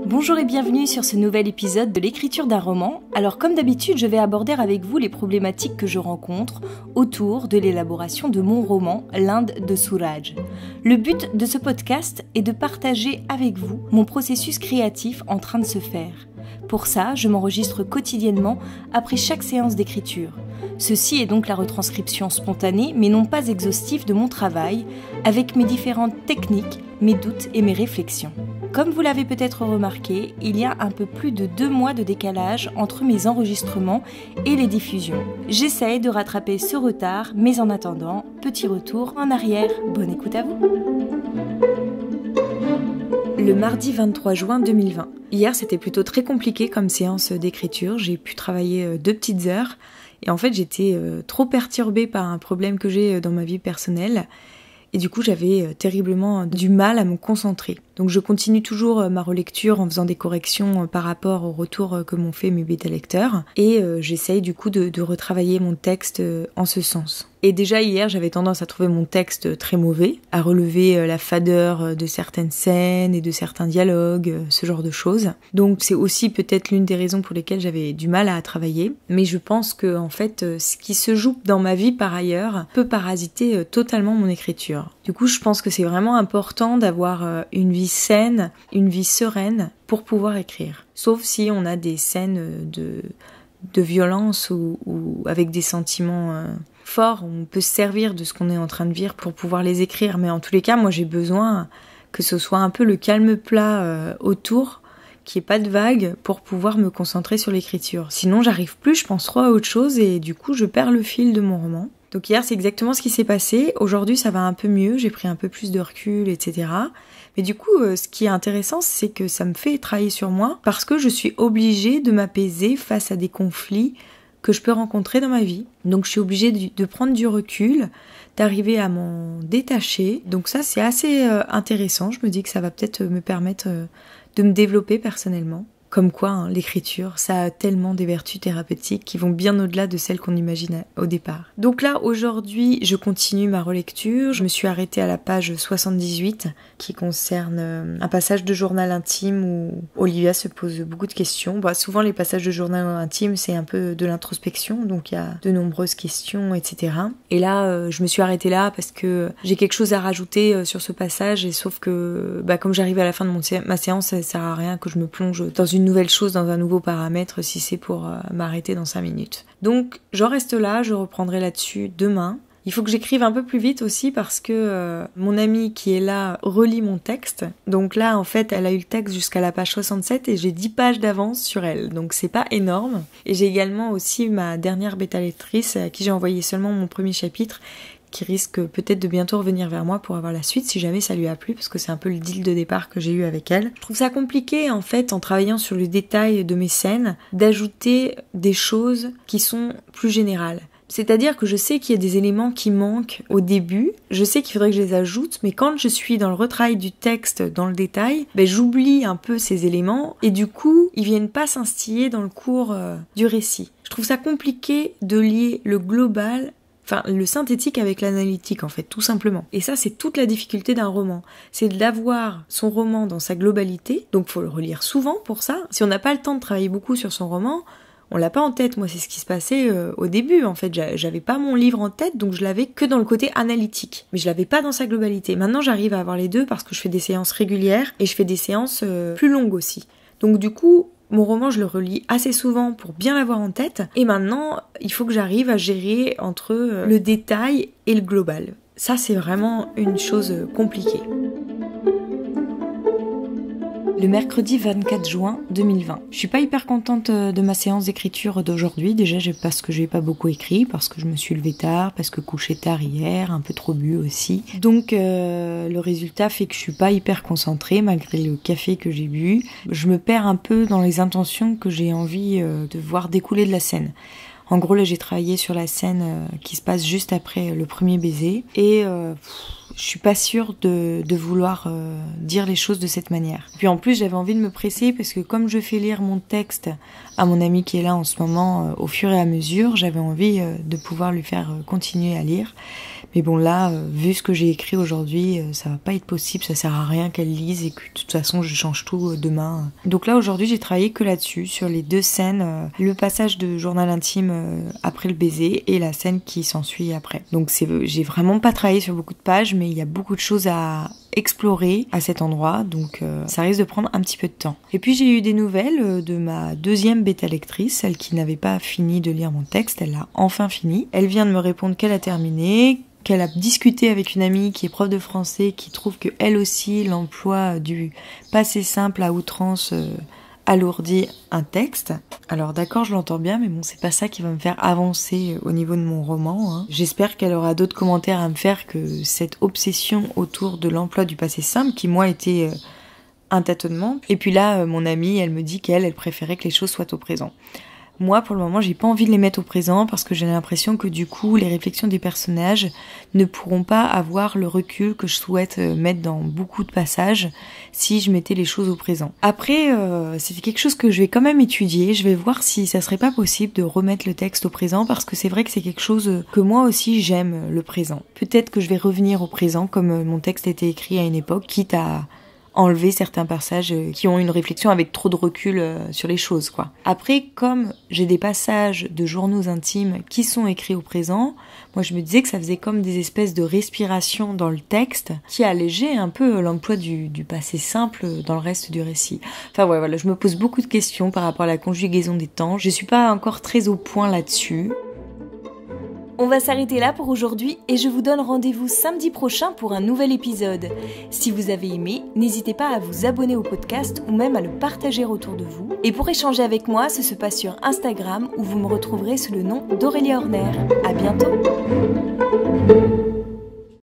Bonjour et bienvenue sur ce nouvel épisode de l'écriture d'un roman. Alors comme d'habitude, je vais aborder avec vous les problématiques que je rencontre autour de l'élaboration de mon roman, L'Inde de Suraj. Le but de ce podcast est de partager avec vous mon processus créatif en train de se faire. Pour ça, je m'enregistre quotidiennement après chaque séance d'écriture. Ceci est donc la retranscription spontanée, mais non pas exhaustive de mon travail, avec mes différentes techniques, mes doutes et mes réflexions. Comme vous l'avez peut-être remarqué, il y a un peu plus de 2 mois de décalage entre mes enregistrements et les diffusions. J'essaye de rattraper ce retard, mais en attendant, petit retour en arrière. Bonne écoute à vous. Le mardi 23 juin 2020. Hier, c'était plutôt très compliqué comme séance d'écriture. J'ai pu travailler 2 petites heures. Et en fait, j'étais trop perturbée par un problème que j'ai dans ma vie personnelle. Et du coup, j'avais terriblement du mal à me concentrer. Donc je continue toujours ma relecture en faisant des corrections par rapport au retour que m'ont fait mes bêta-lecteurs. Et j'essaye du coup de retravailler mon texte en ce sens. Et déjà hier, j'avais tendance à trouver mon texte très mauvais, à relever la fadeur de certaines scènes et de certains dialogues, ce genre de choses. Donc c'est aussi peut-être l'une des raisons pour lesquelles j'avais du mal à travailler. Mais je pense que en fait, ce qui se joue dans ma vie par ailleurs peut parasiter totalement mon écriture. Du coup, je pense que c'est vraiment important d'avoir une vie saine, une vie sereine pour pouvoir écrire. Sauf si on a des scènes de violence ou avec des sentiments forts, on peut se servir de ce qu'on est en train de vivre pour pouvoir les écrire. Mais en tous les cas, moi j'ai besoin que ce soit un peu le calme plat autour, qu'il n'y ait pas de vagues pour pouvoir me concentrer sur l'écriture. Sinon j'arrive plus, je pense trop à autre chose et du coup je perds le fil de mon roman. Donc hier c'est exactement ce qui s'est passé. Aujourd'hui ça va un peu mieux, j'ai pris un peu plus de recul, etc. Mais du coup ce qui est intéressant c'est que ça me fait travailler sur moi parce que je suis obligée de m'apaiser face à des conflits que je peux rencontrer dans ma vie. Donc je suis obligée de prendre du recul, d'arriver à m'en détacher. Donc ça c'est assez intéressant, je me dis que ça va peut-être me permettre de me développer personnellement. Comme quoi, l'écriture, ça a tellement des vertus thérapeutiques qui vont bien au-delà de celles qu'on imagine au départ. Donc là, aujourd'hui, je continue ma relecture. Je me suis arrêtée à la page 78, qui concerne un passage de journal intime où Olivia se pose beaucoup de questions. Souvent, les passages de journal intime, c'est un peu de l'introspection, donc il y a de nombreuses questions, etc. Et là, je me suis arrêtée là parce que j'ai quelque chose à rajouter sur ce passage, et sauf que, comme j'arrive à la fin de ma séance, ça sert à rien que je me plonge dans une nouvelle chose, dans un nouveau paramètre, si c'est pour m'arrêter dans 5 minutes. Donc j'en reste là, je reprendrai là-dessus demain. Il faut que j'écrive un peu plus vite aussi parce que mon amie qui est là relit mon texte. Donc là en fait elle a eu le texte jusqu'à la page 67 et j'ai 10 pages d'avance sur elle. Donc c'est pas énorme. Et j'ai également aussi ma dernière bêta-lectrice à qui j'ai envoyé seulement mon premier chapitre, qui risque peut-être de bientôt revenir vers moi pour avoir la suite si jamais ça lui a plu, parce que c'est un peu le deal de départ que j'ai eu avec elle. Je trouve ça compliqué en fait, en travaillant sur le détail de mes scènes, d'ajouter des choses qui sont plus générales. C'est-à-dire que je sais qu'il y a des éléments qui manquent au début, je sais qu'il faudrait que je les ajoute, mais quand je suis dans le retravail du texte, dans le détail, j'oublie un peu ces éléments et du coup, ils viennent pas s'instiller dans le cours du récit. Je trouve ça compliqué de lier le global, le synthétique avec l'analytique en fait, tout simplement. Et ça, c'est toute la difficulté d'un roman. C'est d'avoir son roman dans sa globalité, donc faut le relire souvent pour ça. Si on n'a pas le temps de travailler beaucoup sur son roman, on l'a pas en tête. Moi, c'est ce qui se passait au début, en fait. J'avais pas mon livre en tête, donc je l'avais que dans le côté analytique. Mais je l'avais pas dans sa globalité. Maintenant, j'arrive à avoir les deux parce que je fais des séances régulières et je fais des séances plus longues aussi. Donc du coup, mon roman, je le relis assez souvent pour bien l'avoir en tête. Et maintenant, il faut que j'arrive à gérer entre le détail et le global. Ça, c'est vraiment une chose compliquée. Le mercredi 24 juin 2020. Je suis pas hyper contente de ma séance d'écriture d'aujourd'hui. Déjà, parce que j'ai pas beaucoup écrit, parce que je me suis levée tard, parce que couché tard hier, un peu trop bu aussi. Donc, le résultat fait que je suis pas hyper concentrée, malgré le café que j'ai bu. Je me perds un peu dans les intentions que j'ai envie de voir découler de la scène. En gros, là, j'ai travaillé sur la scène qui se passe juste après le premier baiser. Et je suis pas sûre de vouloir dire les choses de cette manière. Puis en plus, j'avais envie de me presser parce que comme je fais lire mon texte à mon ami qui est là en ce moment, au fur et à mesure, j'avais envie de pouvoir lui faire continuer à lire. Mais bon là, vu ce que j'ai écrit aujourd'hui, ça va pas être possible, ça sert à rien qu'elle lise et que de toute façon je change tout demain. Donc là aujourd'hui j'ai travaillé que là-dessus, sur les 2 scènes, le passage de journal intime après le baiser et la scène qui s'ensuit après. Donc j'ai vraiment pas travaillé sur beaucoup de pages, mais il y a beaucoup de choses à explorer à cet endroit, donc ça risque de prendre un petit peu de temps. Et puis j'ai eu des nouvelles de ma 2e bêta lectrice, celle qui n'avait pas fini de lire mon texte, elle l'a enfin fini. Elle vient de me répondre qu'elle a terminé, qu'elle a discuté avec une amie qui est prof de français, qui trouve que elle aussi l'emploi du passé simple à outrance alourdit un texte. Alors d'accord, je l'entends bien, mais bon, c'est pas ça qui va me faire avancer au niveau de mon roman, hein. J'espère qu'elle aura d'autres commentaires à me faire que cette obsession autour de l'emploi du passé simple, qui moi était un tâtonnement. Et puis là, mon amie, elle me dit qu'elle préférait que les choses soient au présent. Moi, pour le moment, j'ai pas envie de les mettre au présent parce que j'ai l'impression que du coup, les réflexions des personnages ne pourront pas avoir le recul que je souhaite mettre dans beaucoup de passages si je mettais les choses au présent. Après, c'est quelque chose que je vais quand même étudier. Je vais voir si ça serait pas possible de remettre le texte au présent parce que c'est vrai que c'est quelque chose que moi aussi j'aime, le présent. Peut-être que je vais revenir au présent comme mon texte était écrit à une époque, quitte à enlever certains passages qui ont une réflexion avec trop de recul sur les choses, quoi. Après, comme j'ai des passages de journaux intimes qui sont écrits au présent, moi je me disais que ça faisait comme des espèces de respiration dans le texte qui allégeait un peu l'emploi du passé simple dans le reste du récit. Enfin ouais, voilà, je me pose beaucoup de questions par rapport à la conjugaison des temps. Je suis pas encore très au point là-dessus. On va s'arrêter là pour aujourd'hui et je vous donne rendez-vous samedi prochain pour un nouvel épisode. Si vous avez aimé, n'hésitez pas à vous abonner au podcast ou même à le partager autour de vous. Et pour échanger avec moi, ça se passe sur Instagram où vous me retrouverez sous le nom d'Aurélia Horner. À bientôt!